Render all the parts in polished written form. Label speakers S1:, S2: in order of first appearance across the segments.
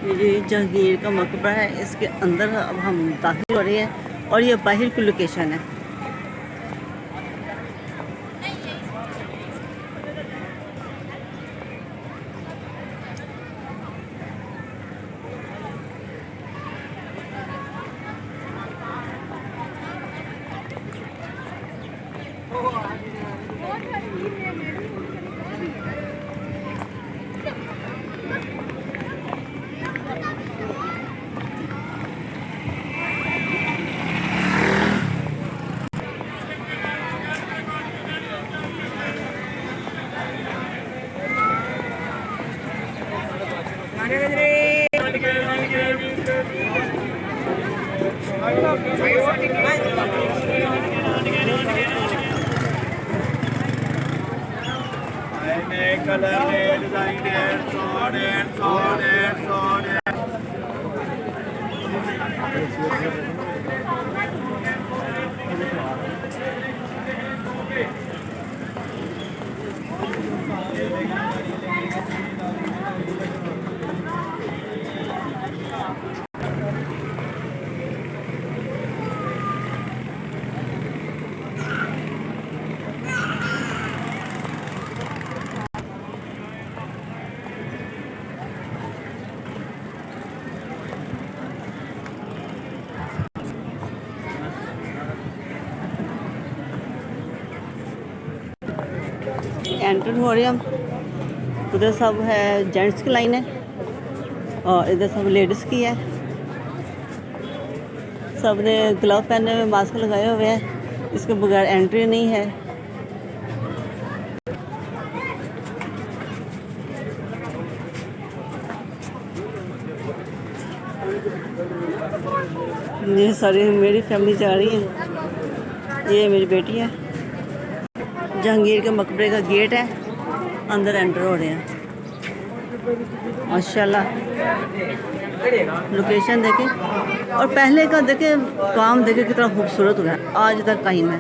S1: ये जहांगीर का मकबरा है, इसके अंदर अब हम दाखिल हो रहे हैं और ये बाहर की लोकेशन है। एंटर हो रहे हैं हम। उधर सब है जेंट्स की लाइन है और इधर सब लेडीज़ की है। सब ने ग्लव पहने हुए, मास्क लगाए हुए हैं, इसके बगैर एंट्री नहीं है। ये सारी मेरी फैमिली जा रही है। ये मेरी बेटी है। जहांगीर के मकबरे का गेट है, अंदर एंटर हो रहे हैं। माशाल्लाह लोकेशन देखें और पहले का देखें, काम देखें कितना खूबसूरत हुआ है, आज तक कायम है।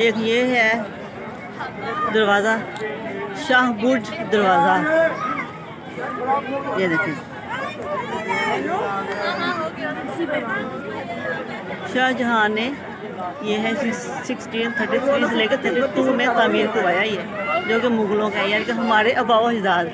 S1: एक ये है दरवाज़ा, शाह बुर्ज दरवाज़ा, ये देखिए। शाहजहाँ ने ये है 1633 से लेकर 32 में तामीर करवाया, ये जो कि मुग़लों का है, यानी कि हमारे आबाओ अजदाद।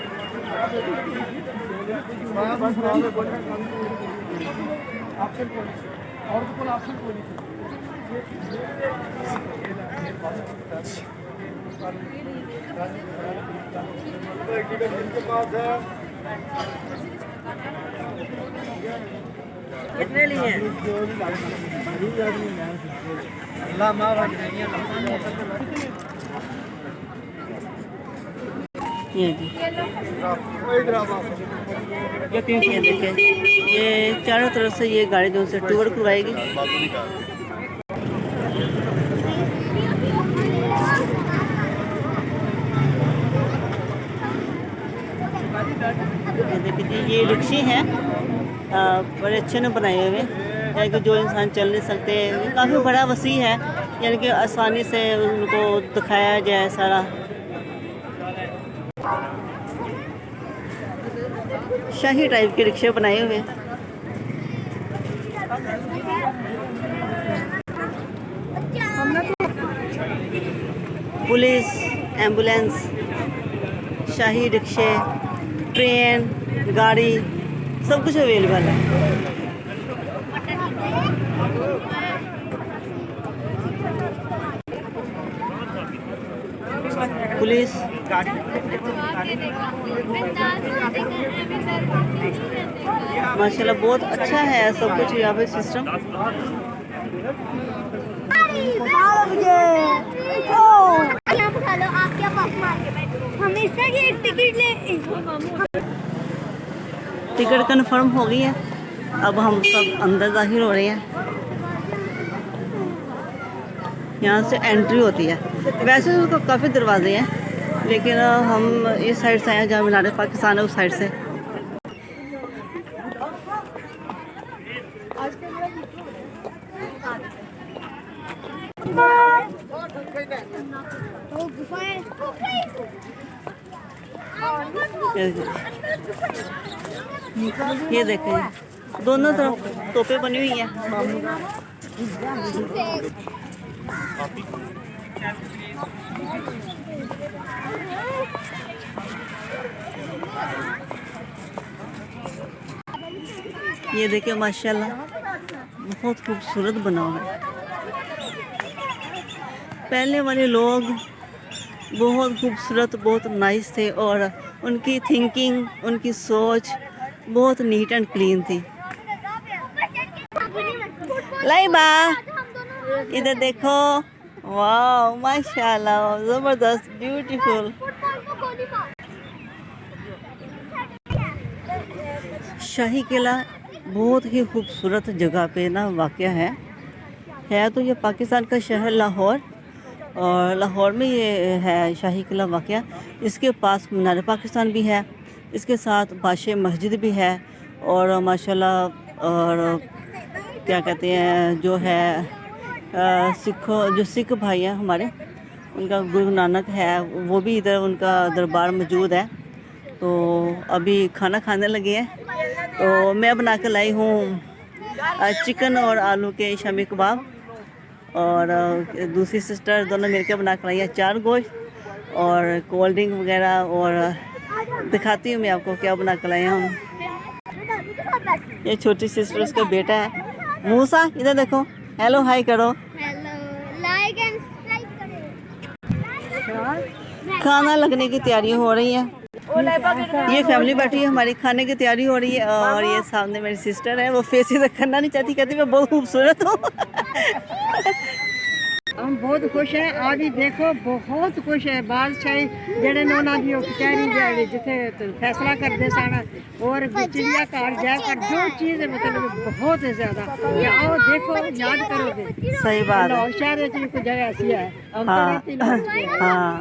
S1: कितने लिए हैं? ये देखिए, ये चारों तरफ से ये गाड़ी जो से टूर करवाएगी। देखिए ये रिक्शे हैं, बड़े अच्छे ने बनाए हुए, यानी कि जो इंसान चल नहीं सकते, काफ़ी बड़ा वसी है, यानी कि आसानी से उनको दिखाया जाए सारा। शाही टाइप के रिक्शे बनाए हुए। पुलिस, एम्बुलेंस, शाही रिक्शे, ट्रेन, गाड़ी, सब कुछ अवेलेबल है। पुलिस माशाल्लाह बहुत अच्छा है सब कुछ यहाँ पे सिस्टम। टिकट कंफर्म हो गई है, अब हम सब अंदर दाखिल हो रहे हैं। यहाँ से एंट्री होती है। वैसे तो काफ़ी दरवाजे हैं, लेकिन हम इस साइड से आए हैं जहाँ मीनार पाकिस्तान है, उस साइड से। ये देखें, दोनों तरफ तोपें बनी हुई हैं। ये देखिए माशाल्लाह बहुत खूबसूरत बना हुआ है। पहले वाले लोग बहुत खूबसूरत, बहुत नाइस थे और उनकी थिंकिंग, उनकी सोच बहुत नीट एंड क्लीन थी। लाइबा इधर देखो, वाह माशाल्लाह ज़बरदस्त, ब्यूटीफुल। शाही किला बहुत ही खूबसूरत जगह पे ना वाक़या है तो ये पाकिस्तान का शहर लाहौर, और लाहौर में ये है शाही किला वाक़या। इसके पास मीनार पाकिस्तान भी है, इसके साथ बादशाह मस्जिद भी है, और माशाल्लाह और क्या कहते हैं जो है सिख भाई हैं हमारे, उनका गुरु नानक है, वो भी इधर उनका दरबार मौजूद है। तो अभी खाना खाने लगे हैं, तो मैं बना कर लाई हूँ चिकन और आलू के शामी कबाब, और दूसरी सिस्टर दोनों मिलकर बना कर लाई हैं 4 गोश्त और कोल्ड ड्रिंक वगैरह। और दिखाती हूँ मैं आपको क्या बना कर लाए हूँ। ये छोटी सिस्टर, उसका बेटा है मूसा, इधर देखो, हेलो हाय करो।
S2: लाइक एंड सब्सक्राइब करें।
S1: खाना लगने की तैयारी हो रही है, ये फैमिली बैठी है हमारी, खाने की तैयारी हो रही है। और ये सामने मेरी सिस्टर है, वो फेस इधर करना नहीं चाहती, कहती मैं बहुत खूबसूरत हूँ।
S3: हम बहुत खुश हैं, आज ही देखो बहुत खुश है। बादशाही जेड़े नोना दी कचहरी जाए जिथे फैसला करते सन, और चिड़िया घर जाकर जो चीज़ है मतलब बहुत ज़्यादा। आओ देखो, याद करोगे।
S1: सही बात है।
S3: लाहौर शहर की कोई जगह ऐसी है, हम तो
S1: हाँ
S3: रहते ही लाहौर में।
S1: हाँ